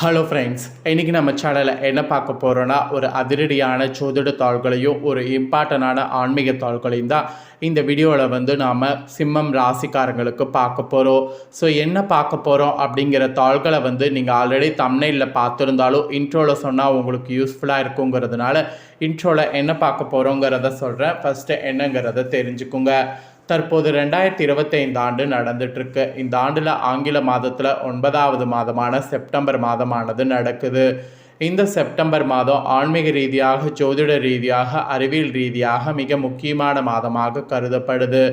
Hello friends, இன்றைக்கி நம்ம சேனலில் என்ன பார்க்க போகிறோன்னா, ஒரு அதிரடியான சோதிட தாள்களையும் ஒரு இம்பார்ட்டண்டான ஆன்மீக தாள்களையும் தான் இந்த வீடியோவில் நாம் சிம்மம் ராசிக்காரங்களுக்கு பார்க்க போகிறோம். ஸோ என்ன பார்க்க போகிறோம் அப்படிங்கிற தாள்களை நீங்கள் ஆல்ரெடி தம்ப்நெயிலில் பார்த்துருந்தாலும் இன்ட்ரோவில் சொன்னால் உங்களுக்கு யூஸ்ஃபுல்லாக இருக்குங்கிறதுனால இன்ட்ரோவில் என்ன பார்க்க போகிறோங்கிறத சொல்கிறேன். ஃபஸ்ட்டு என்னங்கிறத தெரிஞ்சுக்குங்க. தற்போது 2025 ஆண்டு நடந்துட்டுருக்கு. இந்த ஆண்டில் ஆங்கில மாதத்தில் 9வது மாதமான செப்டம்பர் மாதமானது நடக்குது. இந்த செப்டம்பர் மாதம் ஆன்மீக ரீதியாக, ஜோதிட ரீதியாக, அறிவியல் ரீதியாக மிக முக்கியமான மாதமாக கருதப்படுது.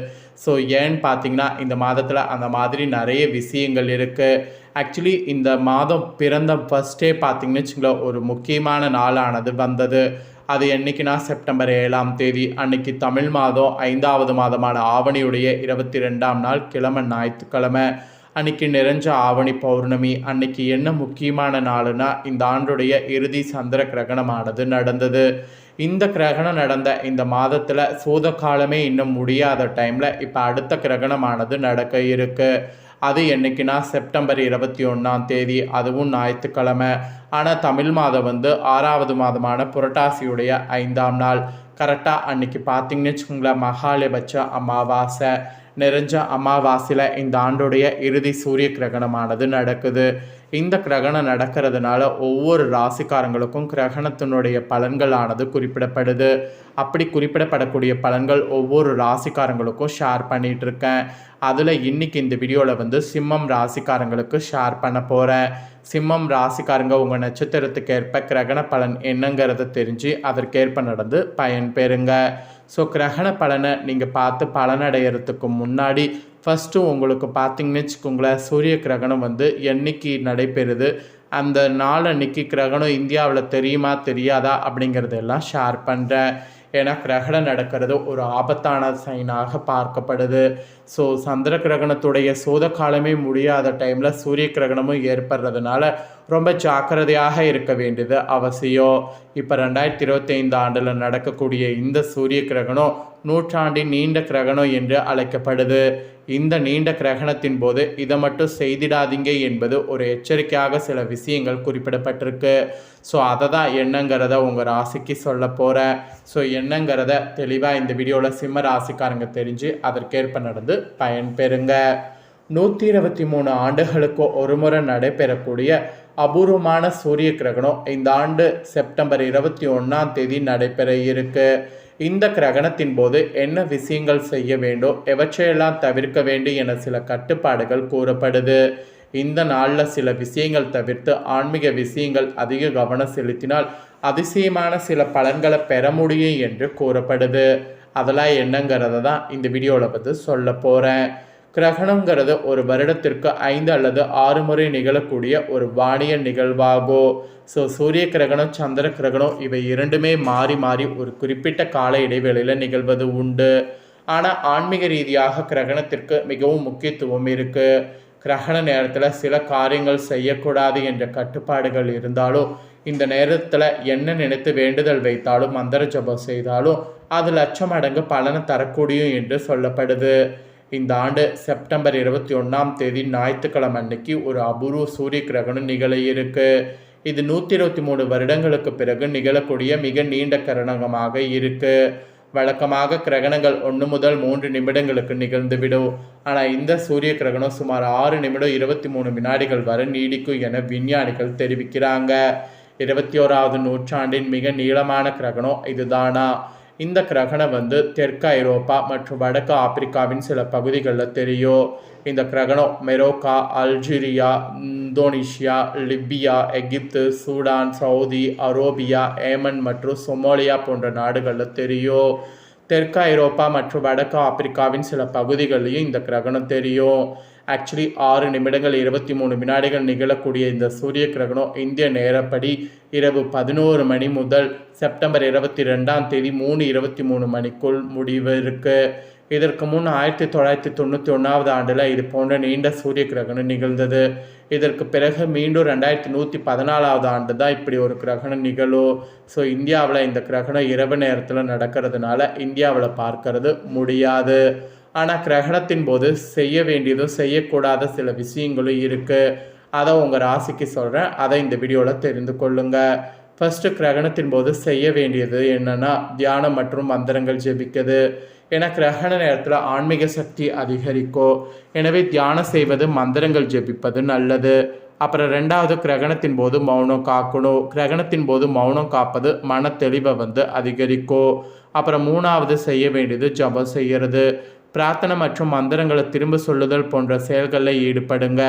ஸோ ஏன்னு பார்த்தீங்கன்னா, இந்த மாதத்தில் அந்த மாதிரி நிறைய விஷயங்கள் இருக்குது. ஆக்சுவலி இந்த மாதம் பிறந்த ஃபஸ்ட்டே பார்த்தீங்கன்னு வச்சுங்களேன், ஒரு முக்கியமான நாளானது வந்தது. அது என்றைக்குன்னா செப்டம்பர் 7ஆம் தேதி அன்னைக்கு தமிழ் மாதம் 5வது மாதமான ஆவணியுடைய 22ஆம் நாள் கிழமை ஞாயிற்றுக்கிழமை. அன்றைக்கி நிறைஞ்ச ஆவணி பௌர்ணமி. அன்னைக்கு என்ன முக்கியமான நாளுன்னா, இந்த ஆண்டுடைய இறுதி சந்திர கிரகணமானது நடந்தது. இந்த கிரகணம் நடந்த இந்த மாதத்தில் சூத காலமே இன்னும் முடியாத டைமில் இப்போ அடுத்த கிரகணமானது நடக்க இருக்குது. அது என்றைக்குன்னா செப்டம்பர் 21ஆம் தேதி, அதுவும் ஞாயிற்றுக்கிழமை. ஆனால் தமிழ் மாதம் 6வது மாதமான புரட்டாசியுடைய 5ஆம் நாள். கரெக்டாக அன்றைக்கி பார்த்திங்கன்னு வச்சுக்கோங்களேன், மகாலயபட்ச அமாவாசை. நிறைஞ்ச அமாவாசையில் இந்த ஆண்டுடைய இறுதி சூரிய கிரகணமானது நடக்குது. இந்த கிரகணம் நடக்கிறதுனால ஒவ்வொரு ராசிக்காரங்களுக்கும் கிரகணத்தினுடைய பலன்களானது குறிப்பிடப்படுது. அப்படி குறிப்பிடப்படக்கூடிய பலன்கள் ஒவ்வொரு ராசிக்காரங்களுக்கும் ஷேர் பண்ணிகிட்ருக்கேன். அதில் இன்றைக்கி இந்த வீடியோவில் சிம்மம் ராசிக்காரங்களுக்கு ஷேர் பண்ண போகிறேன். சிம்மம் ராசிக்காரங்க உங்கள் நட்சத்திரத்துக்கு ஏற்ப கிரகண பலன் என்னங்கிறத தெரிஞ்சு அதற்கேற்ப நடந்து பயன் பெறுங்க. ஸோ கிரகண பலனை நீங்கள் பார்த்து பலனடைகிறதுக்கு முன்னாடி ஃபஸ்ட்டு உங்களுக்கு பார்த்திங்கன்னு வச்சுக்கோங்களேன், சூரிய கிரகணம் என்னைக்கு நடைபெறுது, அந்த நாள் அன்னைக்கு கிரகணம் இந்தியாவில் தெரியுமா தெரியாதா அப்படிங்கிறதெல்லாம் ஷேர் பண்ணுறேன். ஏன்னா கிரகணம் நடக்கிறது ஒரு ஆபத்தான சைனாக பார்க்கப்படுது. ஸோ சந்திர கிரகணத்துடைய சோத காலமே முடியாத டைமில் சூரிய கிரகணமும் ஏற்படுறதுனால ரொம்ப ஜாக்கிரதையாக இருக்க வேண்டியது அவசியம். இப்போ 2025 ஆண்டில் நடக்கக்கூடிய இந்த சூரிய கிரகணம் நூற்றாண்டின் நீண்ட கிரகணம் என்று அழைக்கப்படுது. இந்த நீண்ட கிரகணத்தின் போது இதை மட்டும் செய்திடாதீங்க என்பது ஒரு எச்சரிக்கையாக சில விஷயங்கள் குறிப்பிடப்பட்டிருக்கு. ஸோ அதை தான் என்னங்கிறத உங்கள் ராசிக்கு சொல்ல போகிறேன். ஸோ என்னங்கிறத தெளிவாக இந்த வீடியோவில் சிம்ம ராசிக்காரங்க தெரிஞ்சு அதற்கேற்ப நடந்து பயன் பெறுங்க. 123 ஆண்டுகளுக்கு ஒரு முறை நடைபெறக்கூடிய அபூர்வமான சூரிய கிரகணம் இந்த ஆண்டு செப்டம்பர் 21ஆம் தேதி நடைபெற இருக்கு. இந்த கிரகணத்தின் போது என்ன விஷயங்கள் செய்ய வேண்டும், எவற்றையெல்லாம் தவிர்க்க வேண்டும் என சில கட்டுப்பாடுகள் கூறப்படுது. இந்த நாளில் சில விஷயங்கள் தவிர்த்து ஆன்மீக விஷயங்கள் அதிக கவனம் செலுத்தினால் அதிசயமான சில பலன்களை பெற முடியும் என்று கூறப்படுது. அதெல்லாம் என்னங்கிறத தான் இந்த வீடியோவில் சொல்ல போகிறேன். கிரகணங்கிறது ஒரு வருடத்திற்கு 5 அல்லது 6 முறை நிகழக்கூடிய ஒரு வானிய நிகழ்வாகும். ஸோ சூரிய கிரகணம், சந்திர கிரகணம் இவை இரண்டுமே மாறி மாறி ஒரு குறிப்பிட்ட கால இடைவெளியில் நிகழ்வது உண்டு. ஆனால் ஆன்மீக ரீதியாக கிரகணத்திற்கு மிகவும் முக்கியத்துவம் இருக்குது. கிரகண நேரத்தில் சில காரியங்கள் செய்யக்கூடாது என்ற கட்டுப்பாடுகள் இருந்தாலும், இந்த நேரத்தில் என்ன நினைத்து வேண்டுதல் வைத்தாலும் மந்திர ஜபம் செய்தாலும் அது லட்சம் மடங்கு பலனை தரக்கூடியும் என்று சொல்லப்படுது. இந்த ஆண்டு செப்டம்பர் 21ஆம் தேதி ஞாயிற்றுக்கிழமை அன்னைக்கு ஒரு அபூர்வ சூரிய கிரகணம் நிகழ இருக்கு. இது 123 வருடங்களுக்கு பிறகு நிகழக்கூடிய மிக நீண்ட கிரகணமாக இருக்கு. வழக்கமாக கிரகணங்கள் 1 முதல் 3 நிமிடங்களுக்கு நிகழ்ந்துவிடும். ஆனால் இந்த சூரிய கிரகணம் சுமார் 6 நிமிடம் 23 வினாடிகள் வரை நீடிக்கும் என விஞ்ஞானிகள் தெரிவிக்கிறாங்க. 21வது நூற்றாண்டின் மிக நீளமான கிரகணம் இதுதானா? இந்த கிரகணம் தெற்கு ஐரோப்பா மற்றும் வடக்கு ஆப்பிரிக்காவின் சில பகுதிகளில் தெரியும். இந்த கிரகணம் மெரோக்கா, அல்ஜீரியா, இந்தோனேஷியா, லிபியா, எகிப்து, சூடான், சவுதி அரேபியா, ஏமன் மற்றும் சொமாலியா போன்ற நாடுகளில் தெரியும். தெற்கு ஐரோப்பா மற்றும் வடக்கு ஆப்பிரிக்காவின் சில பகுதிகளிலையும் இந்த கிரகணம் தெரியும். ஆக்சுவலி 6 நிமிடங்கள் 23 வினாடிகள் நிகழக்கூடிய இந்த சூரிய கிரகணம் இந்திய நேரப்படி இரவு 11 மணி முதல் செப்டம்பர் 22ஆம் தேதி 3:23 மணிக்குள் முடிவு இருக்கு. இதற்கு முன் 1991வது ஆண்டில் இது போன்ற நீண்ட சூரிய கிரகணம் நிகழ்ந்தது. இதற்கு பிறகு மீண்டும் 2114வது ஆண்டு தான் இப்படி ஒரு கிரகணம் நிகழும். ஸோ இந்தியாவில் இந்த கிரகணம் இரவு நேரத்தில் நடக்கிறதுனால இந்தியாவில் பார்க்கறது முடியாது. ஆனால் கிரகணத்தின் போது செய்ய வேண்டியதும் செய்யக்கூடாத சில விஷயங்களும் இருக்குது. அதை உங்கள் ராசிக்கு சொல்கிறேன். அதை இந்த வீடியோவில் தெரிந்து கொள்ளுங்கள். ஃபஸ்ட்டு கிரகணத்தின் போது செய்ய வேண்டியது என்னென்னா தியானம் மற்றும் மந்திரங்கள் ஜெபிக்கிறது. ஏன்னா கிரகண நேரத்தில் ஆன்மீக சக்தி அதிகரிக்கும். எனவே தியானம் செய்வது, மந்திரங்கள் ஜெபிப்பது நல்லது. அப்புறம் 2வது, கிரகணத்தின் போது மௌனம் காக்கணும். கிரகணத்தின் போது மௌனம் காப்பது மன தெளிவை அதிகரிக்கும். அப்புறம் 3வது செய்ய வேண்டியது ஜபம் செய்கிறது. பிரார்த்தனை மற்றும் மந்திரங்களை திரும்ப சொல்லுதல் போன்ற செயல்களில் ஈடுபடுங்க.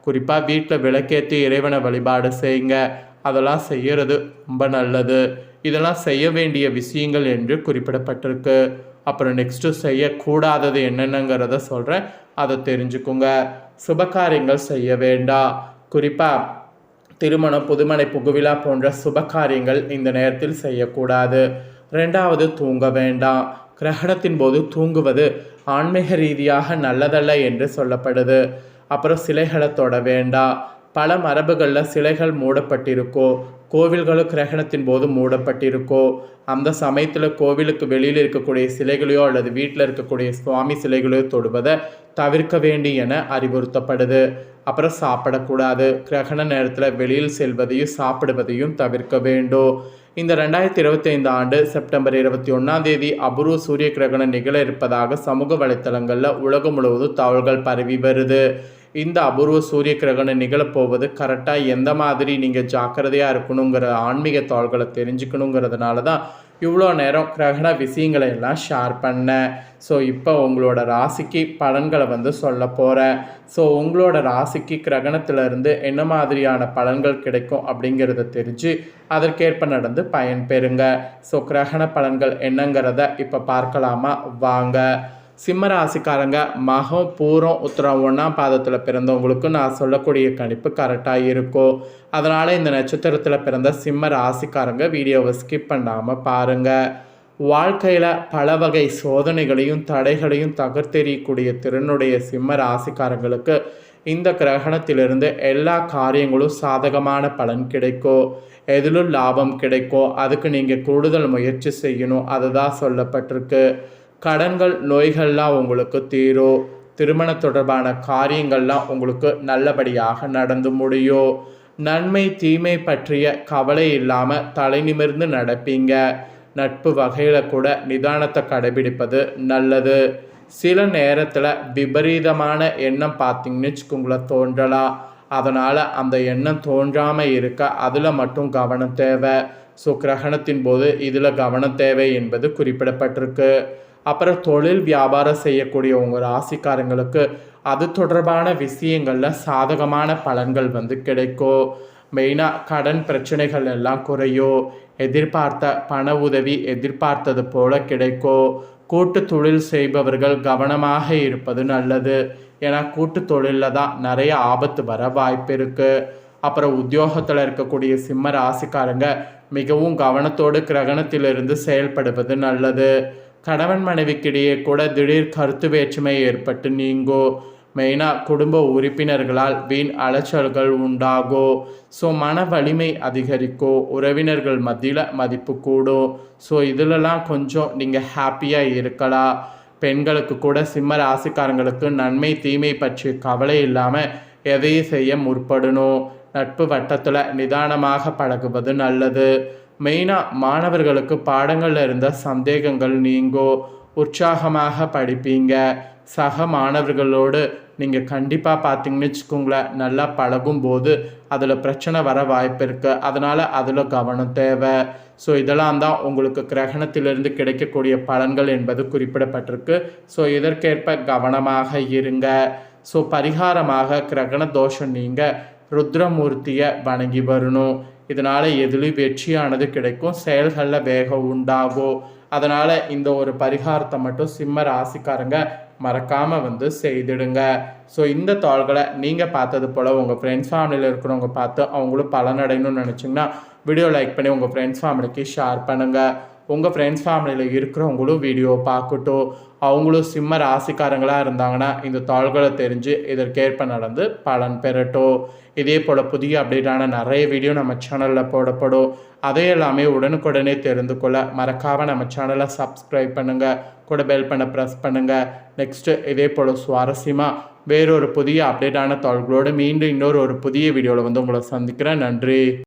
குறிப்பாக வீட்டில் விளக்கேற்றி இறைவனை வழிபாடு செய்யுங்க. அதெல்லாம் செய்கிறது ரொம்ப நல்லது. இதெல்லாம் செய்ய வேண்டிய விஷயங்கள் என்று குறிப்பிடப்பட்டிருக்கு. அப்புறம் நெக்ஸ்ட்டு செய்யக்கூடாதது என்னென்னங்கிறத சொல்கிறேன், அதை தெரிஞ்சுக்குங்க. சுபகாரியங்கள் செய்ய வேண்டாம். குறிப்பாக திருமணம், புதுமனை புகுவிழா போன்ற சுபகாரியங்கள் இந்த நேரத்தில் செய்யக்கூடாது. 2வது, தூங்க வேண்டாம். கிரகணத்தின் போது தூங்குவது ஆன்மீக ரீதியாக நல்லதல்ல என்று சொல்லப்படுது. அப்புறம் சிலைகளை தொட வேண்டாம். பல மரபுகளில் சிலைகள் மூடப்பட்டிருக்கோ, கோவில்களும் கிரகணத்தின் போது மூடப்பட்டிருக்கோ, அந்த சமயத்தில் கோவிலுக்கு வெளியில் இருக்கக்கூடிய சிலைகளையோ அல்லது வீட்டில் இருக்கக்கூடிய சுவாமி சிலைகளையோ தொடுவதை தவிர்க்க வேண்டும் என அறிவுறுத்தப்படுது. அப்புறம் சாப்பிடக்கூடாது. கிரகண நேரத்தில் வெளியில் செல்வதையும் சாப்பிடுவதையும் தவிர்க்க வேண்டும். இந்த 2025 ஆண்டு செப்டம்பர் 21 அபூர்வ சூரிய கிரகணம் நிகழ இருப்பதாக சமூக வலைத்தளங்களில் உலகம் முழுவதும் தகவல்கள் பரவி வருது. இந்த அபூர்வ சூரிய கிரகணம் நிகழப்போவது கரெக்டாக எந்த மாதிரி நீங்கள் ஜாக்கிரதையாக இருக்கணுங்கிற ஆன்மீக தாள்களை தெரிஞ்சுக்கணுங்கிறதுனால தான் இவ்வளோ நேரம் கிரகண விஷயங்களை எல்லாம் ஷேர் பண்ணேன். ஸோ இப்போ உங்களோட ராசிக்கு பலன்களை சொல்ல போகிறேன். ஸோ உங்களோட ராசிக்கு கிரகணத்திலிருந்து என்ன மாதிரியான பலன்கள் கிடைக்கும் அப்படிங்கிறத தெரிஞ்சு அதற்கேற்ப நடந்து பயன்பெறுங்க. ஸோ கிரகண பலன்கள் என்னங்கிறத இப்போ பார்க்கலாமா வாங்க. சிம்ம ராசிக்காரங்க, மகம், பூரம், உத்திரம் 1ஆம் பாதத்தில் பிறந்தவங்களுக்கு நான் சொல்லக்கூடிய கணிப்பு கரெக்டாக இருக்கும். அதனால் இந்த நட்சத்திரத்தில் பிறந்த சிம்ம ராசிக்காரங்க வீடியோவை ஸ்கிப் பண்ணாமல் பாருங்கள். வாழ்க்கையில் பல வகை சோதனைகளையும் தடைகளையும் தகர்த்தெறியக்கூடிய திறனுடைய சிம்ம ராசிக்காரங்களுக்கு இந்த கிரகணத்திலிருந்து எல்லா காரியங்களும் சாதகமான பலன் கிடைக்கும். எதிலும் லாபம் கிடைக்கும். அதுக்கு நீங்கள் கூடுதல் முயற்சி செய்யணும். அதுதான் சொல்லப்பட்டிருக்கு. கடன்கள், நோய்கள்லாம் உங்களுக்கு தீரும். திருமண தொடர்பான காரியங்கள்லாம் உங்களுக்கு நல்லபடியாக நடந்து முடியும். நன்மை தீமை பற்றிய கவலை இல்லாமல் தலை நிமிர்ந்து நடப்பீங்க. நட்பு வகையில் கூட நிதானத்தை கடைபிடிப்பது நல்லது. சில நேரத்தில் விபரீதமான எண்ணம் பார்த்தீங்கன்னு வச்சுக்கோங்களேன் தோன்றலாம். அதனால் அந்த எண்ணம் தோன்றாமல் இருக்க அதில் மட்டும் கவனம் தேவை. ஸோ கிரகணத்தின் போது இதில் கவனம் தேவை என்பது குறிப்பிடப்பட்டிருக்கு. அப்புறம் தொழில் வியாபாரம் செய்யக்கூடிய உங்கள் ராசிக்காரங்களுக்கு அது தொடர்பான விஷயங்களில் சாதகமான பலன்கள் கிடைக்கும். மெயினாக கடன் பிரச்சனைகள் எல்லாம் குறையும். எதிர்பார்த்த பண உதவி எதிர்பார்த்தது போல கிடைக்கும். கூட்டு தொழில் செய்பவர்கள் கவனமாக இருப்பது நல்லது. ஏன்னா கூட்டு தொழிலில் தான் நிறைய ஆபத்து வர வாய்ப்பு இருக்குது. அப்புறம் உத்தியோகத்தில் இருக்கக்கூடிய சிம்ம ராசிக்காரங்க மிகவும் கவனத்தோடு கிரகணத்திலிருந்து செயல்படுவது நல்லது. கணவன் மனைவிக்கிடையே கூட திடீர் கருத்து வேற்றுமை ஏற்பட்டு நீங்கும். மெயினாக குடும்ப உறுப்பினர்களால் வீண் அலைச்சல்கள் உண்டாகும். ஸோ மன வலிமை அதிகரிக்கும். உறவினர்கள் மத்தியில் மதிப்பு கூடும். ஸோ இதிலெல்லாம் கொஞ்சம் நீங்கள் ஹாப்பியாக இருக்கலாம். பெண்களுக்கு கூட சிம்ம ராசிக்காரங்களுக்கு நன்மை தீமை பற்றி கவலை இல்லாமல் எதையும் செய்ய முற்படணும். நட்பு வட்டத்தில் நிதானமாக பழகுவது நல்லது. மெயினாக மாணவர்களுக்கு பாடங்களில் இருந்த சந்தேகங்கள் நீங்கும். உற்சாகமாக படிப்பீங்க. சக மாணவர்களோடு நீங்கள் கண்டிப்பாக பார்த்தீங்கன்னு வச்சுக்கோங்களேன் நல்லா பழகும்போது அதில் பிரச்சனை வர வாய்ப்பு இருக்குது. அதனால் அதில் கவனம் தேவை. ஸோ இதெல்லாம் தான் உங்களுக்கு கிரகணத்திலிருந்து கிடைக்கக்கூடிய பலன்கள் என்பது குறிப்பிடப்பட்டிருக்கு. ஸோ இதற்கேற்ப கவனமாக இருங்க. ஸோ பரிகாரமாக கிரகண தோஷம் நீங்கள் ருத்ரமூர்த்தியை வணங்கி வரணும். இதனால் எதுலேயும் வெற்றியானது கிடைக்கும். செயல்களில் வேகம் உண்டாகும். அதனால் இந்த ஒரு பரிகாரத்தை மட்டும் சிம்ம ராசிக்காரங்க மறக்காமல் செய்திடுங்க. ஸோ இந்த தாள்களை நீங்கள் பார்த்தது போல் உங்கள் ஃப்ரெண்ட்ஸ் ஃபேமிலியில் இருக்கிறவங்க பார்த்து அவங்களும் பலனடையணும்னு நினச்சிங்கன்னா வீடியோ லைக் பண்ணி உங்கள் ஃப்ரெண்ட்ஸ் ஃபேமிலிக்கு ஷேர் பண்ணுங்கள். உங்கள் ஃப்ரெண்ட்ஸ் ஃபேமிலியில் இருக்கிறவங்களும் வீடியோ பார்க்கட்டும். அவங்களும் சிம்ம ராசிக்காரங்களாக இருந்தாங்கன்னா இந்த தாள்களை தெரிஞ்சு இதற்கேற்ப நடந்து பலன் பெறட்டும். இதே போல் புதிய அப்டேட்டான நிறைய வீடியோ நம்ம சேனலில் போடப்படும். அதையெல்லாமே உடனுக்குடனே தெரிந்து கொள்ள மறக்காமல் நம்ம சேனலை சப்ஸ்கிரைப் பண்ணுங்கள், கூட பெல் பண்ண ப்ரெஸ் பண்ணுங்கள். நெக்ஸ்ட்டு இதே போல் சுவாரஸ்யமாக வேறொரு புதிய அப்டேட்டான தாள்களோடு மீண்டும் இன்னொரு புதிய வீடியோவில் வந்து உங்களை சந்திக்கிறேன். நன்றி.